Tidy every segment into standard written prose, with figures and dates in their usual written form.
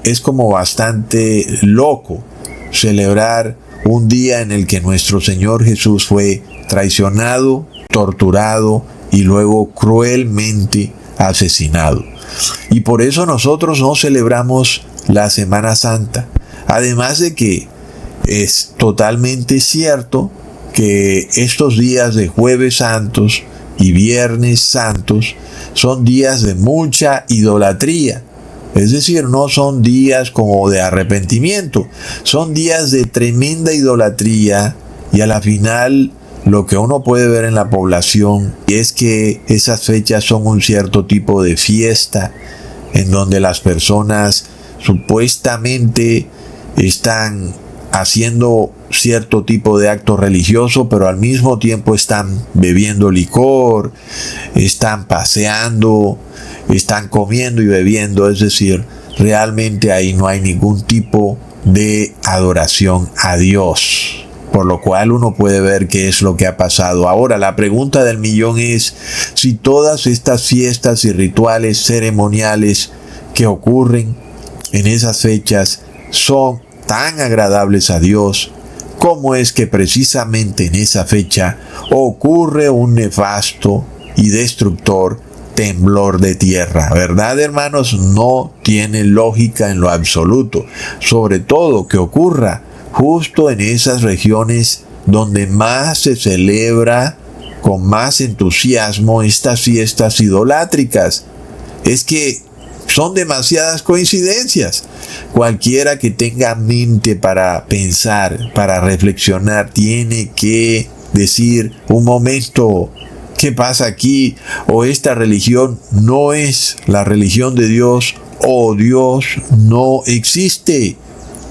Es como bastante loco celebrar un día en el que nuestro Señor Jesús fue traicionado, torturado y luego cruelmente asesinado. Y por eso nosotros no celebramos la Semana Santa. Además de que es totalmente cierto que estos días de Jueves Santos y Viernes Santos son días de mucha idolatría. Es decir, no son días como de arrepentimiento, son días de tremenda idolatría, y a la final lo que uno puede ver en la población es que esas fechas son un cierto tipo de fiesta en donde las personas supuestamente están haciendo cierto tipo de acto religioso, pero al mismo tiempo están bebiendo licor, están paseando, están comiendo y bebiendo. Es decir, realmente ahí no hay ningún tipo de adoración a Dios, por lo cual uno puede ver qué es lo que ha pasado. Ahora, la pregunta del millón es si todas estas fiestas y rituales ceremoniales que ocurren en esas fechas son tan agradables a Dios, ¿cómo es que precisamente en esa fecha ocurre un nefasto y destructor temblor de tierra? ¿Verdad, hermanos? No tiene lógica en lo absoluto, sobre todo que ocurra justo en esas regiones donde más se celebra con más entusiasmo estas fiestas idolátricas. Es que son demasiadas coincidencias. Cualquiera que tenga mente para pensar, para reflexionar, tiene que decir: un momento, ¿qué pasa aquí? O esta religión no es la religión de Dios, o Dios no existe.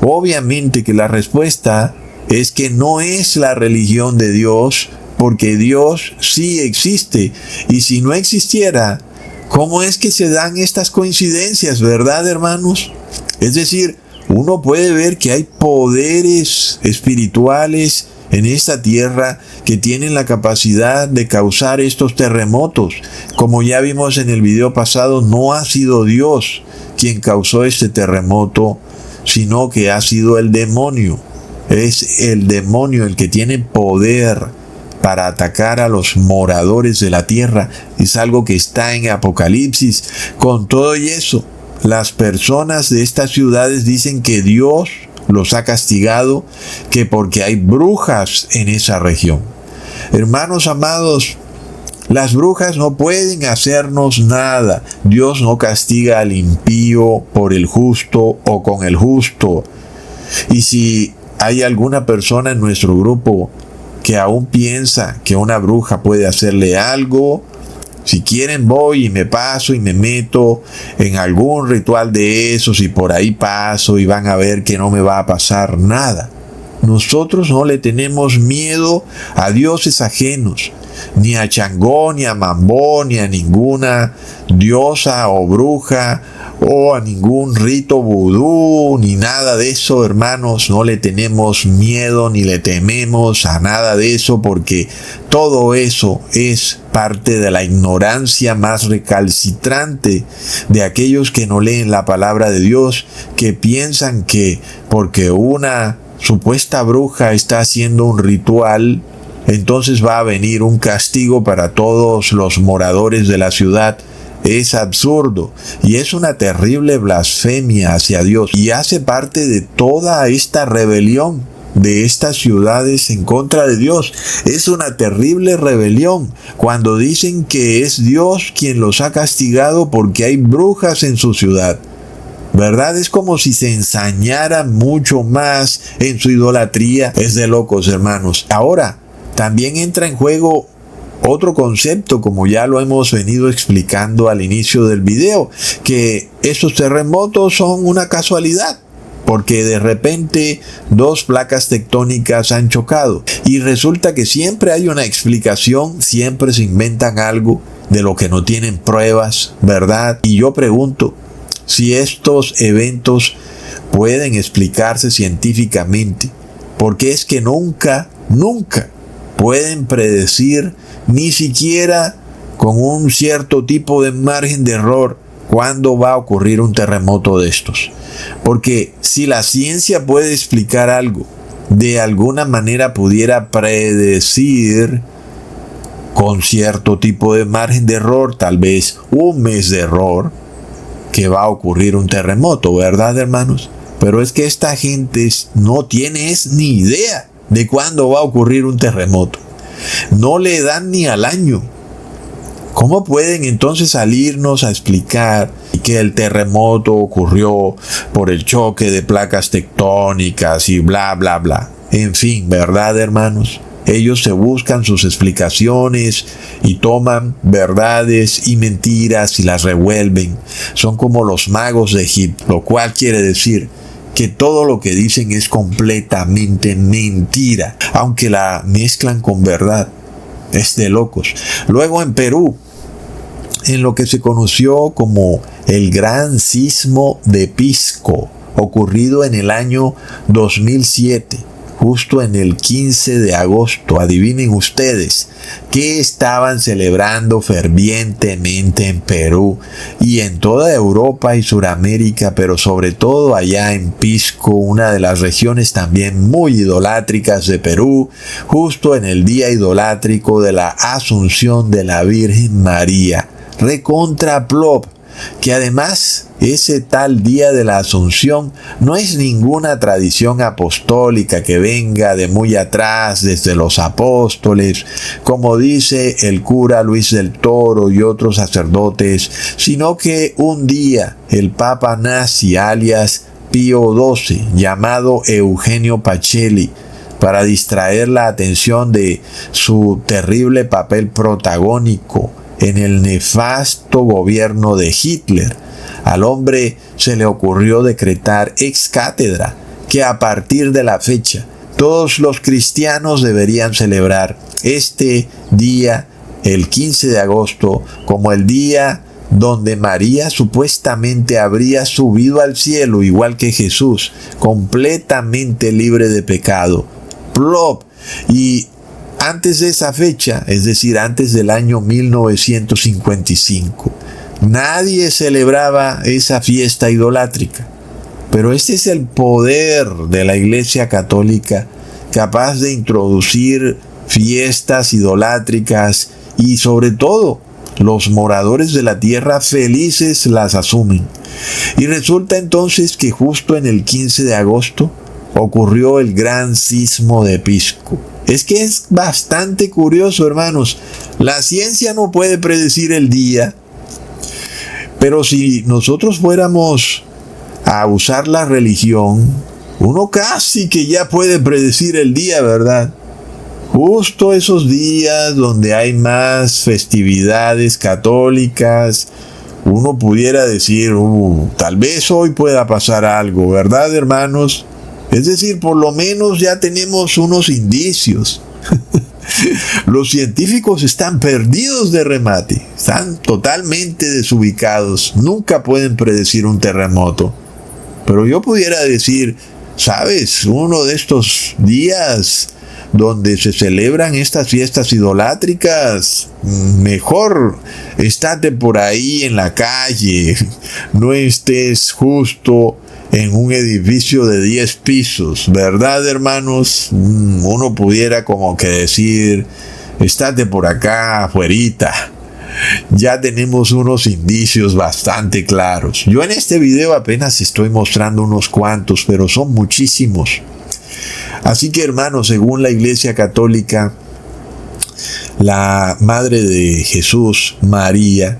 Obviamente que la respuesta es que no es la religión de Dios, porque Dios sí existe. Y si no existiera, ¿cómo es que se dan estas coincidencias, verdad, hermanos? Es decir, uno puede ver que hay poderes espirituales en esta tierra que tienen la capacidad de causar estos terremotos. Como ya vimos en el video pasado, no ha sido Dios quien causó este terremoto, sino que ha sido el demonio. Es el demonio el que tiene poder para atacar a los moradores de la tierra. Es algo que está en Apocalipsis. Con todo y eso, las personas de estas ciudades dicen que Dios los ha castigado, que porque hay brujas en esa región. Hermanos amados, las brujas no pueden hacernos nada. Dios no castiga al impío por el justo o con el justo. Y si hay alguna persona en nuestro grupo que aún piensa que una bruja puede hacerle algo, si quieren voy y me paso y me meto en algún ritual de esos y por ahí paso y van a ver que no me va a pasar nada. Nosotros no le tenemos miedo a dioses ajenos, ni a Changó, ni a Mambó, ni a ninguna diosa o bruja, o a ningún rito vudú, ni nada de eso, hermanos. No le tenemos miedo ni le tememos a nada de eso, porque todo eso es parte de la ignorancia más recalcitrante de aquellos que no leen la palabra de Dios, que piensan que porque una supuesta bruja está haciendo un ritual, entonces va a venir un castigo para todos los moradores de la ciudad. Es absurdo y es una terrible blasfemia hacia Dios, y hace parte de toda esta rebelión de estas ciudades en contra de Dios. Es una terrible rebelión cuando dicen que es Dios quien los ha castigado porque hay brujas en su ciudad. ¿Verdad? Es como si se ensañaran mucho más en su idolatría. Es de locos, hermanos. Ahora, también entra en juego otro concepto, como ya lo hemos venido explicando al inicio del video, que estos terremotos son una casualidad, porque de repente dos placas tectónicas han chocado, y resulta que siempre hay una explicación, siempre se inventan algo de lo que no tienen pruebas, ¿verdad? Y yo pregunto, si estos eventos pueden explicarse científicamente, ¿por qué es que nunca pueden predecir, ni siquiera con un cierto tipo de margen de error, ¿Cuándo va a ocurrir un terremoto de estos? Porque si la ciencia puede explicar algo, de alguna manera pudiera predecir con cierto tipo de margen de error, tal vez un mes de error, que va a ocurrir un terremoto, ¿verdad, hermanos? Pero es que esta gente no tiene ni idea de cuándo va a ocurrir un terremoto. No le dan ni al año. ¿Cómo pueden entonces salirnos a explicar que el terremoto ocurrió por el choque de placas tectónicas y bla, bla, bla? En fin, ¿verdad, hermanos? Ellos se buscan sus explicaciones y toman verdades y mentiras y las revuelven. Son como los magos de Egipto, lo cual quiere decir que todo lo que dicen es completamente mentira, aunque la mezclan con verdad. Es de locos. Luego en Perú, en lo que se conoció como el Gran Sismo de Pisco, ocurrido en el año 2007, justo en el 15 de agosto. Adivinen ustedes qué estaban celebrando fervientemente en Perú y en toda Europa y Sudamérica, pero sobre todo allá en Pisco, una de las regiones también muy idolátricas de Perú, justo en el día idolátrico de la Asunción de la Virgen María. Recontra plop, que además ese tal día de la Asunción no es ninguna tradición apostólica que venga de muy atrás desde los apóstoles, como dice el cura Luis del Toro y otros sacerdotes, sino que un día el Papa nazi alias Pío XII, llamado Eugenio Pacelli, para distraer la atención de su terrible papel protagónico en el nefasto gobierno de Hitler, al hombre se le ocurrió decretar ex cátedra que a partir de la fecha todos los cristianos deberían celebrar este día, el 15 de agosto, como el día donde María supuestamente habría subido al cielo, igual que Jesús, completamente libre de pecado. Plop. Y antes de esa fecha, es decir, antes del año 1955, nadie celebraba esa fiesta idolátrica. Pero este es el poder de la Iglesia Católica, capaz de introducir fiestas idolátricas y sobre todo los moradores de la tierra felices las asumen. Y resulta entonces que justo en el 15 de agosto ocurrió el Gran Sismo de Pisco. Es que es bastante curioso, hermanos. La ciencia no puede predecir el día, pero si nosotros fuéramos a usar la religión, uno casi que ya puede predecir el día, ¿verdad? Justo esos días donde hay más festividades católicas, uno pudiera decir, tal vez hoy pueda pasar algo, ¿verdad, hermanos? Es decir, por lo menos ya tenemos unos indicios. Los científicos están perdidos de remate, están totalmente desubicados, nunca pueden predecir un terremoto. Pero yo pudiera decir, ¿sabes? Uno de estos días donde se celebran estas fiestas idolátricas, mejor estate por ahí en la calle, no estés justo en un edificio de 10 pisos, ¿verdad, hermanos? Uno pudiera como que decir, estate por acá afuerita. Ya tenemos unos indicios bastante claros. Yo en este video apenas estoy mostrando unos cuantos, pero son muchísimos. Así que, hermanos, según la Iglesia Católica, la Madre de Jesús, María,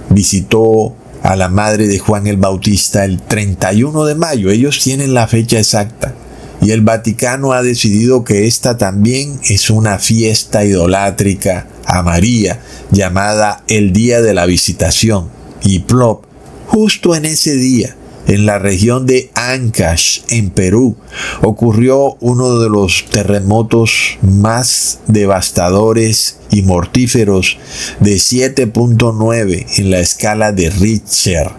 visitó a la madre de Juan el Bautista el 31 de mayo. Ellos tienen la fecha exacta. Y el Vaticano ha decidido que esta también es una fiesta idolátrica a María, llamada el Día de la Visitación. Y plop, justo en ese día, en la región de Ancash, en Perú, ocurrió uno de los terremotos más devastadores y mortíferos de 7.9 en la escala de Richter,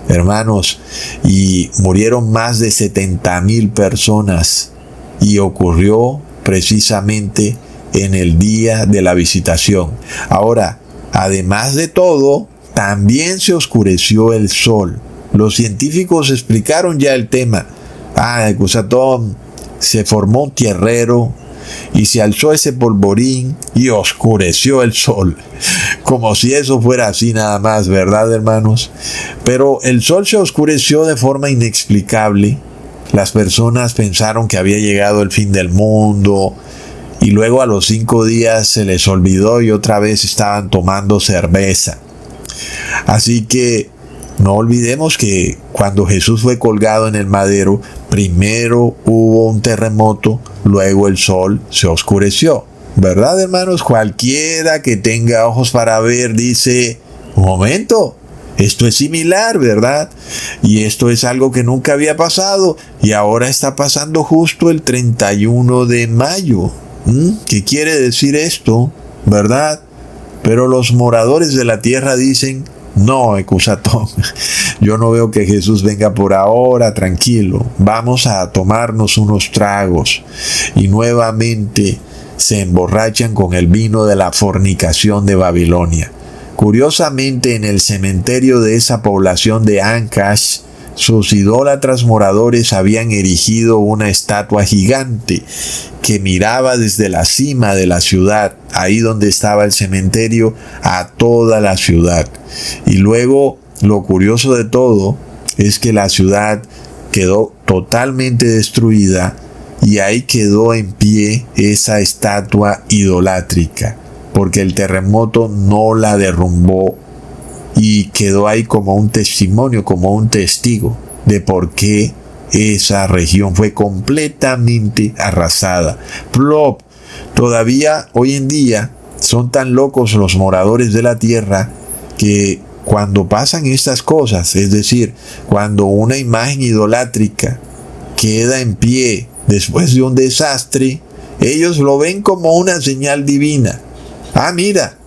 hermanos, y murieron más de 70,000 personas, y ocurrió precisamente en el día de la visitación. Ahora, además de todo, también se oscureció el sol. Los científicos explicaron ya el tema. Cusatón, se formó un tierrero y se alzó ese polvorín y oscureció el sol. Como si eso fuera así nada más, ¿verdad, hermanos? Pero el sol se oscureció de forma inexplicable. Las personas pensaron que había llegado el fin del mundo y luego a los 5 días se les olvidó y otra vez estaban tomando cerveza. Así que no olvidemos que cuando Jesús fue colgado en el madero, primero hubo un terremoto, luego el sol se oscureció. ¿Verdad, hermanos? Cualquiera que tenga ojos para ver dice, un momento, esto es similar, ¿verdad? Y esto es algo que nunca había pasado y ahora está pasando justo el 31 de mayo. ¿Qué quiere decir esto? ¿Verdad? Pero los moradores de la tierra dicen, no, Ecusatón, yo no veo que Jesús venga por ahora, tranquilo, vamos a tomarnos unos tragos. Y nuevamente se emborrachan con el vino de la fornicación de Babilonia. Curiosamente, en el cementerio de esa población de Ancash, sus idólatras moradores habían erigido una estatua gigante que miraba desde la cima de la ciudad, ahí donde estaba el cementerio, a toda la ciudad. Y luego, lo curioso de todo es que la ciudad quedó totalmente destruida y ahí quedó en pie esa estatua idolátrica, porque el terremoto no la derrumbó y quedó ahí como un testimonio, como un testigo de por qué esa región fue completamente arrasada. Plop. Todavía hoy en día son tan locos los moradores de la tierra que cuando pasan estas cosas, es decir, cuando una imagen idolátrica queda en pie después de un desastre, ellos lo ven como una señal divina. Mira,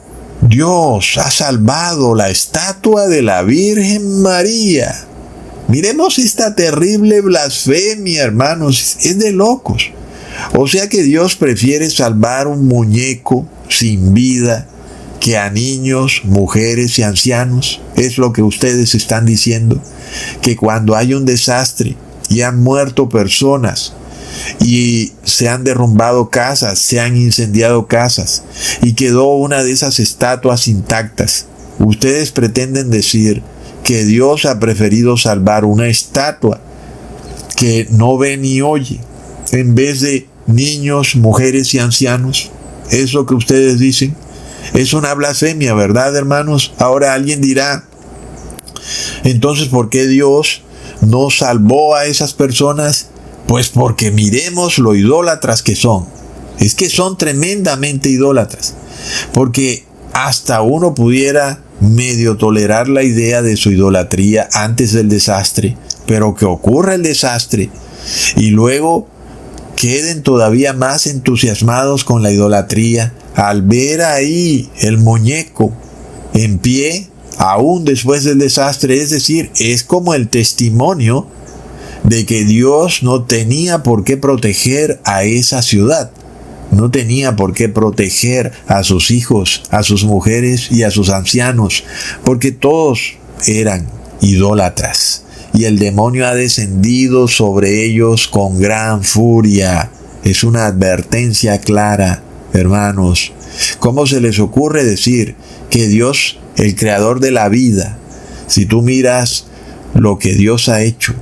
Dios ha salvado la estatua de la Virgen María. Miremos esta terrible blasfemia, hermanos, es de locos. O sea que Dios prefiere salvar un muñeco sin vida que a niños, mujeres y ancianos. Es lo que ustedes están diciendo, que cuando hay un desastre y han muerto personas y se han derrumbado casas, se han incendiado casas y quedó una de esas estatuas intactas, ustedes pretenden decir que Dios ha preferido salvar una estatua que no ve ni oye en vez de niños, mujeres y ancianos. ¿Es lo que ustedes dicen? Es una blasfemia, ¿verdad, hermanos? Ahora alguien dirá, entonces, ¿por qué Dios no salvó a esas personas? Pues porque miremos lo idólatras que son. Es que son tremendamente idólatras. Porque hasta uno pudiera medio tolerar la idea de su idolatría antes del desastre, pero que ocurra el desastre y luego queden todavía más entusiasmados con la idolatría al ver ahí el muñeco en pie aún después del desastre. Es decir, es como el testimonio de que Dios no tenía por qué proteger a esa ciudad. No tenía por qué proteger a sus hijos, a sus mujeres y a sus ancianos, porque todos eran idólatras. Y el demonio ha descendido sobre ellos con gran furia. Es una advertencia clara, hermanos. ¿Cómo se les ocurre decir que Dios, el creador de la vida, si tú miras lo que Dios ha hecho,